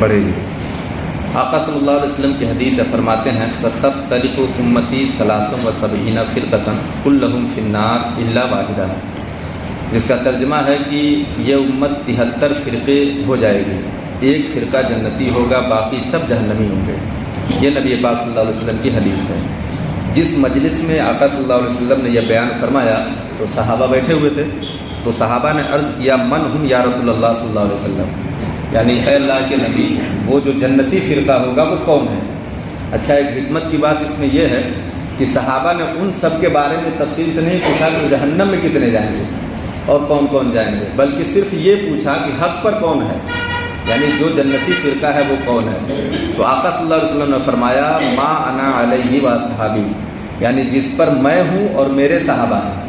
بڑھے گی۔ آقا صلی اللہ علیہ وسلم کی حدیث ہے، فرماتے ہیں ستفترق امتی 73 فرقۃ کلہم فی النار الا واحدہ، جس کا ترجمہ ہے کہ یہ امت 73 فرقے ہو جائے گی، ایک فرقہ جنتی ہوگا، باقی سب جہنمی ہوں گے۔ یہ نبی پاک صلی اللہ علیہ وسلم کی حدیث ہے۔ جس مجلس میں آقا صلی اللہ علیہ وسلم نے یہ بیان فرمایا تو صحابہ بیٹھے ہوئے تھے، تو صحابہ نے عرض کیا من ہم یا رسول اللہ صلی اللہ علیہ وسلم، یعنی اے اللہ کے نبی وہ جو جنتی فرقہ ہوگا وہ کون ہے؟ اچھا، ایک حکمت کی بات اس میں یہ ہے کہ صحابہ نے ان سب کے بارے میں تفصیل سے نہیں پوچھا کہ جہنم میں کتنے جائیں گے اور کون کون جائیں گے، بلکہ صرف یہ پوچھا کہ حق پر کون ہے، یعنی جو جنتی فرقہ ہے وہ کون ہے؟ تو آقا صلی اللہ علیہ وسلم نے فرمایا ما انا علیہ و صحابی، یعنی جس پر میں ہوں اور میرے صحابہ ہیں،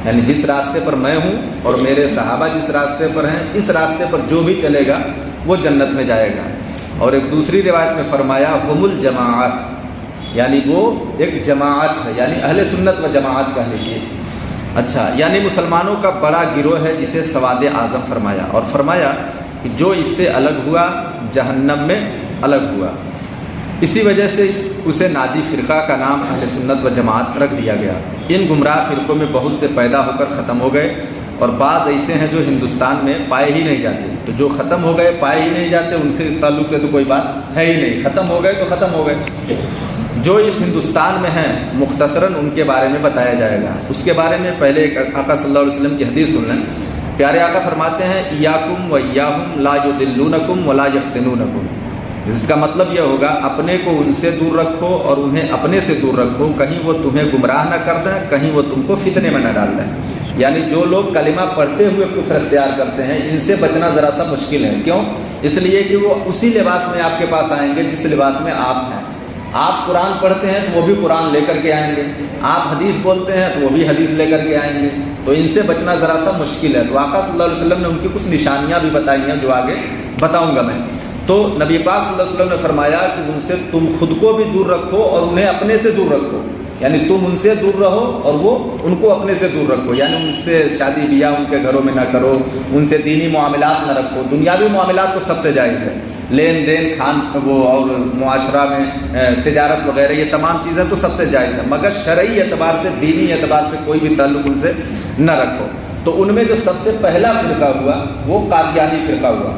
یعنی جس راستے پر میں ہوں اور میرے صحابہ جس راستے پر ہیں، اس راستے پر جو بھی چلے گا وہ جنت میں جائے گا۔ اور ایک دوسری روایت میں فرمایا ہم الجماعت، یعنی وہ ایک جماعت ہے، یعنی اہل سنت و جماعت کہہ لیجیے۔ اچھا، یعنی مسلمانوں کا بڑا گروہ ہے جسے سواد اعظم فرمایا، اور فرمایا کہ جو اس سے الگ ہوا جہنم میں الگ ہوا، اسی وجہ سے اسے ناجی فرقہ کا نام اہل سنت و جماعت رکھ دیا گیا۔ ان گمراہ فرقوں میں بہت سے پیدا ہو کر ختم ہو گئے، اور بعض ایسے ہیں جو ہندوستان میں پائے ہی نہیں جاتے، تو جو ختم ہو گئے پائے ہی نہیں جاتے ان کے تعلق سے تو کوئی بات ہے ہی نہیں، ختم ہو گئے تو ختم ہو گئے۔ جو اس ہندوستان میں ہیں مختصراً ان کے بارے میں بتایا جائے گا۔ اس کے بارے میں پہلے ایک آقا صلی اللہ علیہ وسلم کی حدیث سن لیں۔ پیارے آقا فرماتے ہیں ایاکم و ایاہم لا یضلونکم ولا یفتنونکم، اس کا مطلب یہ ہوگا اپنے کو ان سے دور رکھو اور انہیں اپنے سے دور رکھو، کہیں وہ تمہیں گمراہ نہ کر دیں، کہیں وہ تم کو فتنے میں نہ ڈال دیں۔ یعنی جو لوگ کلمہ پڑھتے ہوئے کفر اختیار کرتے ہیں ان سے بچنا ذرا سا مشکل ہے۔ کیوں؟ اس لیے کہ وہ اسی لباس میں آپ کے پاس آئیں گے جس لباس میں آپ ہیں۔ آپ قرآن پڑھتے ہیں تو وہ بھی قرآن لے کر کے آئیں گے، آپ حدیث بولتے ہیں تو وہ بھی حدیث لے کر کے آئیں گے، تو ان سے بچنا ذرا سا مشکل ہے۔ تو آقا صلی اللہ علیہ وسلم نے ان کی کچھ نشانیاں بھی بتائی ہیں جو آگے بتاؤں گا میں۔ تو نبی پاک صلی اللہ علیہ وسلم نے فرمایا کہ ان سے تم خود کو بھی دور رکھو اور انہیں اپنے سے دور رکھو، یعنی تم ان سے دور رہو اور وہ ان کو اپنے سے دور رکھو، یعنی ان سے شادی بیاہ ان کے گھروں میں نہ کرو، ان سے دینی معاملات نہ رکھو۔ دنیاوی معاملات تو سب سے جائز ہے، لین دین کھان وہ اور معاشرہ میں تجارت وغیرہ یہ تمام چیزیں تو سب سے جائز ہے، مگر شرعی اعتبار سے دینی اعتبار سے کوئی بھی تعلق ان سے نہ رکھو۔ تو ان میں جو سب سے پہلا فرقہ ہوا وہ قادیانی فرقہ ہوا۔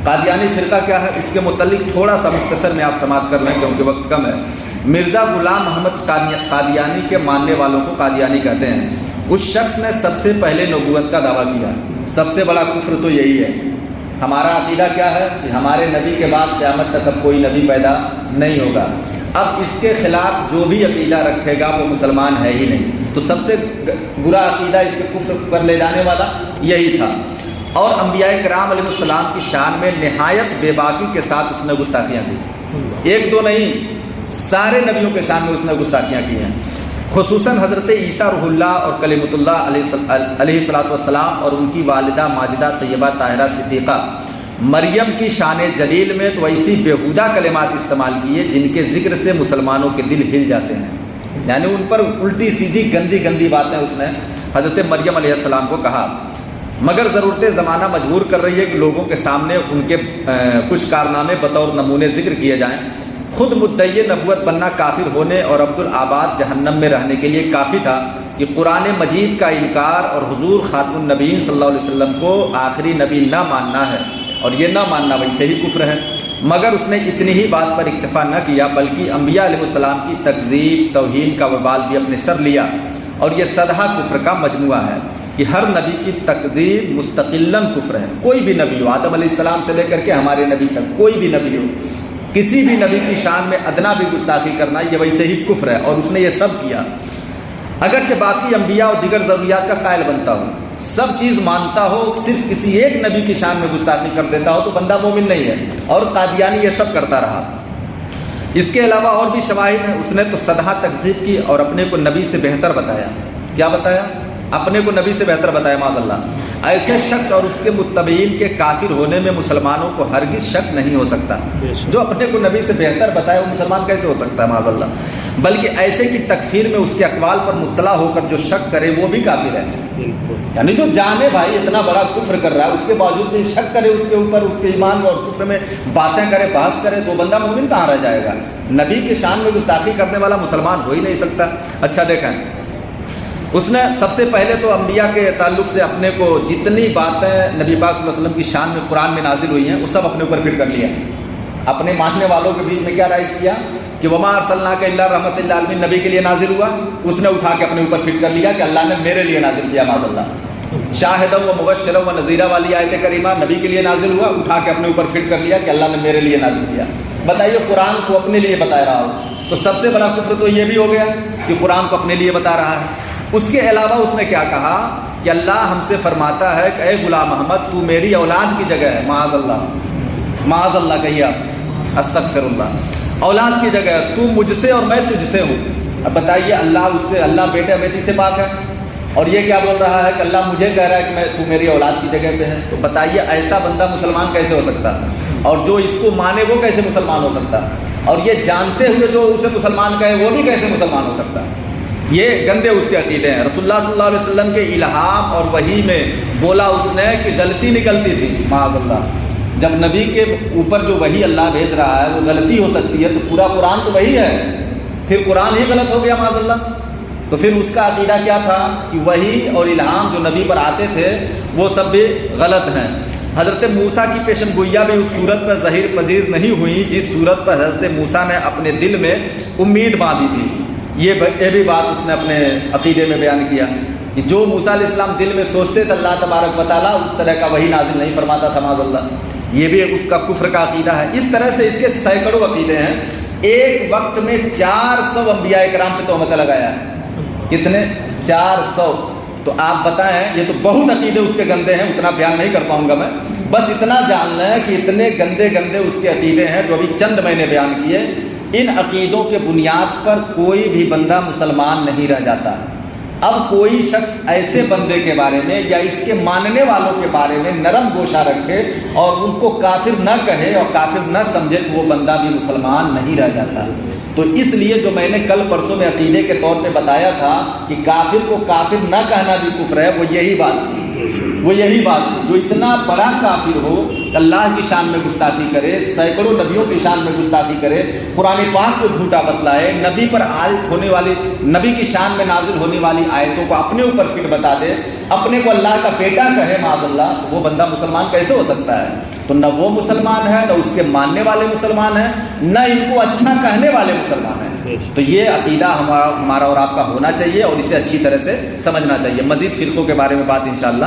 قادیانی فرقہ کیا ہے اس کے متعلق تھوڑا سا مختصر میں آپ سماعت کر لیں کیونکہ وقت کم ہے۔ مرزا غلام محمد قادیانی کے ماننے والوں کو قادیانی کہتے ہیں۔ اس شخص نے سب سے پہلے نبوت کا دعویٰ کیا، سب سے بڑا کفر تو یہی ہے۔ ہمارا عقیدہ کیا ہے کہ ہمارے نبی کے بعد قیامت تک اب کوئی نبی پیدا نہیں ہوگا۔ اب اس کے خلاف جو بھی عقیدہ رکھے گا وہ مسلمان ہے ہی نہیں، تو سب سے برا عقیدہ اس کے کفر پر لے جانے والا یہی تھا۔ اور انبیاء کرام علیہ السلام کی شان میں نہایت بے باکی کے ساتھ اس نے گستاخیاں کی، ایک دو نہیں، سارے نبیوں کے شان میں اس نے گستاخیاں کی ہیں۔ خصوصاً حضرت عیسیٰ روح اللہ اور کلمۃ اللہ علیہ الصلوۃ والسلام اور ان کی والدہ ماجدہ طیبہ طاہرہ صدیقہ مریم کی شان جلیل میں تو ایسی بیہودہ کلمات استعمال کیے جن کے ذکر سے مسلمانوں کے دل ہل جاتے ہیں، یعنی ان پر الٹی سیدھی گندی گندی باتیں اس نے حضرت مریم علیہ السلام کو کہا۔ مگر ضرورت زمانہ مجبور کر رہی ہے کہ لوگوں کے سامنے ان کے کچھ کارنامے بطور نمونے ذکر کیے جائیں۔ خود مدعی نبوت بننا کافر ہونے اور عبدالآباد جہنم میں رہنے کے لیے کافی تھا کہ قرآن مجید کا انکار اور حضور خاتم النبیین صلی اللہ علیہ وسلم کو آخری نبی نہ ماننا ہے، اور یہ نہ ماننا ویسے ہی کفر ہے۔ مگر اس نے اتنی ہی بات پر اکتفا نہ کیا بلکہ انبیاء علیہ السلام کی تکذیب توہین کا وبال بھی اپنے سر لیا، اور یہ سدھا کفر کا مجموعہ ہے کہ ہر نبی کی تکذیب مستقلاً کفر ہے۔ کوئی بھی نبی ہو، آدم علیہ السلام سے لے کر کے ہمارے نبی تک کوئی بھی نبی ہو، کسی بھی نبی کی شان میں ادنا بھی گستاخی کرنا یہ ویسے ہی کفر ہے، اور اس نے یہ سب کیا۔ اگرچہ باقی انبیاء اور دیگر ضروریات کا قائل بنتا ہو، سب چیز مانتا ہو، صرف کسی ایک نبی کی شان میں گستاخی کر دیتا ہو تو بندہ مومن نہیں ہے، اور قادیانی یہ سب کرتا رہا۔ اس کے علاوہ اور بھی شواہد ہیں۔ اس نے تو سدھا تکذیب کی اور اپنے کو نبی سے بہتر بتایا۔ کیا بتایا؟ اپنے کو نبی سے بہتر بتایا، معاذ اللہ۔ ایسے شخص اور اس کے متبعین کے کافر ہونے میں مسلمانوں کو ہرگز شک نہیں ہو سکتا۔ جو اپنے کو نبی سے بہتر بتائے وہ مسلمان کیسے ہو سکتا ہے معاذ اللہ، بلکہ ایسے کی تکفیر میں اس کے اقوال پر مطلع ہو کر جو شک کرے وہ بھی کافر ہے۔ یعنی جو جانے بھائی اتنا بڑا کفر کر رہا ہے اس کے باوجود بھی شک کرے اس کے اوپر، اس کے ایمان اور کفر میں باتیں کرے، بحث کرے، تو بندہ مومن کہاں رہ جائے گا؟ نبی کے شان میں گستاخی کرنے والا مسلمان ہو ہی نہیں سکتا۔ اچھا دیکھیں، اس نے سب سے پہلے تو انبیاء کے تعلق سے اپنے کو جتنی باتیں نبی پاک صلی اللہ علیہ وسلم کی شان میں قرآن میں نازل ہوئی ہیں وہ سب اپنے اوپر فٹ کر لیا۔ اپنے ماننے والوں کے بیچ میں کیا رائج کیا کہ وما ارسلناک الا رحمۃ للعالمین نبی کے لیے نازل ہوا، اس نے اٹھا کے اپنے اوپر فٹ کر لیا کہ اللہ نے میرے لیے نازل کیا معاذ اللہ۔ شاہدا و مبشرا و نذیرا والی آیت کریمہ نبی کے لیے نازل ہوا، اٹھا کے اپنے اوپر فٹ کر لیا کہ اللہ نے میرے لیے نازل کیا۔ بتائیے قرآن کو اپنے لیے بتا رہا ہو تو سب سے بڑا کفر تو یہ بھی ہو گیا کہ قرآن کو اپنے لیے بتا رہا ہے۔ اس کے علاوہ اس نے کیا کہا کہ اللہ ہم سے فرماتا ہے کہ اے غلام محمد تو میری اولاد کی جگہ ہے، معاذ اللہ، معاذ اللہ کہیے آپ، استغفر اللہ، اولاد کی جگہ ہے، تو مجھ سے اور میں تجھ سے ہوں۔ اب بتائیے اللہ اس سے، اللہ بیٹے بیٹی سے پاک ہے اور یہ کیا بول رہا ہے کہ اللہ مجھے کہہ رہا ہے کہ تو میری اولاد کی جگہ پہ ہے، تو بتائیے ایسا بندہ مسلمان کیسے ہو سکتا؟ اور جو اس کو مانے وہ کیسے مسلمان ہو سکتا؟ اور یہ جانتے ہوئے جو اسے مسلمان کہے وہ بھی کیسے مسلمان ہو سکتا؟ یہ گندے اس کے عقیدے ہیں۔ رسول اللہ صلی اللہ علیہ وسلم کے الہام اور وحی میں بولا اس نے کہ غلطی نکلتی تھی معاذ اللہ۔ جب نبی کے اوپر جو وحی اللہ بھیج رہا ہے وہ غلطی ہو سکتی ہے تو پورا قرآن تو وہی ہے، پھر قرآن ہی غلط ہو گیا معاذ اللہ۔ تو پھر اس کا عقیدہ کیا تھا کہ وحی اور الہام جو نبی پر آتے تھے وہ سب بھی غلط ہیں۔ حضرت موسیٰ کی پیشن گوئیاں بھی اس صورت پر ظاہر پذیر نہیں ہوئی جس صورت پر حضرت موسیٰ نے اپنے دل میں امید باندھی تھی۔ یہ بھی بات اس نے اپنے عقیدے میں بیان کیا کہ جو موسیٰ علیہ السلام دل میں سوچتے تھے اللہ تبارک و تعالیٰ اس طرح کا وحی نازل نہیں فرماتا تھا معاذ اللہ۔ یہ بھی اس کا کفر کا عقیدہ ہے۔ اس طرح سے اس کے سینکڑوں عقیدے ہیں۔ ایک وقت میں 400 انبیاء کرام پہ تہمت لگایا ہے۔ کتنے؟ 400۔ تو آپ بتائیں، یہ تو بہت عقیدے اس کے گندے ہیں، اتنا بیان نہیں کر پاؤں گا میں، بس اتنا جان لیں کہ اتنے گندے گندے اس کے عقیدے ہیں جو ابھی چند میں نے بیان کیے۔ ان عقیدوں کے بنیاد پر کوئی بھی بندہ مسلمان نہیں رہ جاتا۔ اب کوئی شخص ایسے بندے کے بارے میں یا اس کے ماننے والوں کے بارے میں نرم گوشہ رکھے اور ان کو کافر نہ کہے اور کافر نہ سمجھے تو وہ بندہ بھی مسلمان نہیں رہ جاتا۔ تو اس لیے جو میں نے کل پرسوں میں عقیدے کے طور پہ بتایا تھا کہ کافر کو کافر نہ کہنا بھی کفر ہے، وہ یہی بات تھی، وہ یہی بات تھی۔ جو اتنا بڑا کافر ہو، اللہ کی شان میں گستاخی کرے، سینکڑوں نبیوں کی شان میں گستاخی کرے، قرآن پاک کو جھوٹا بتلائے، نبی پر عائد ہونے والی، نبی کی شان میں نازل ہونے والی آیتوں کو اپنے اوپر فٹ بتا دے، اپنے کو اللہ کا بیٹا کہے معاذ اللہ، وہ بندہ مسلمان کیسے ہو سکتا ہے؟ تو نہ وہ مسلمان ہے، نہ اس کے ماننے والے مسلمان ہیں، نہ ان کو اچھا کہنے والے مسلمان ہیں۔ تو یہ عقیدہ ہمارا اور آپ کا ہونا چاہیے اور اسے اچھی طرح سے سمجھنا چاہیے۔ مزید فرقوں کے بارے میں بات انشاءاللہ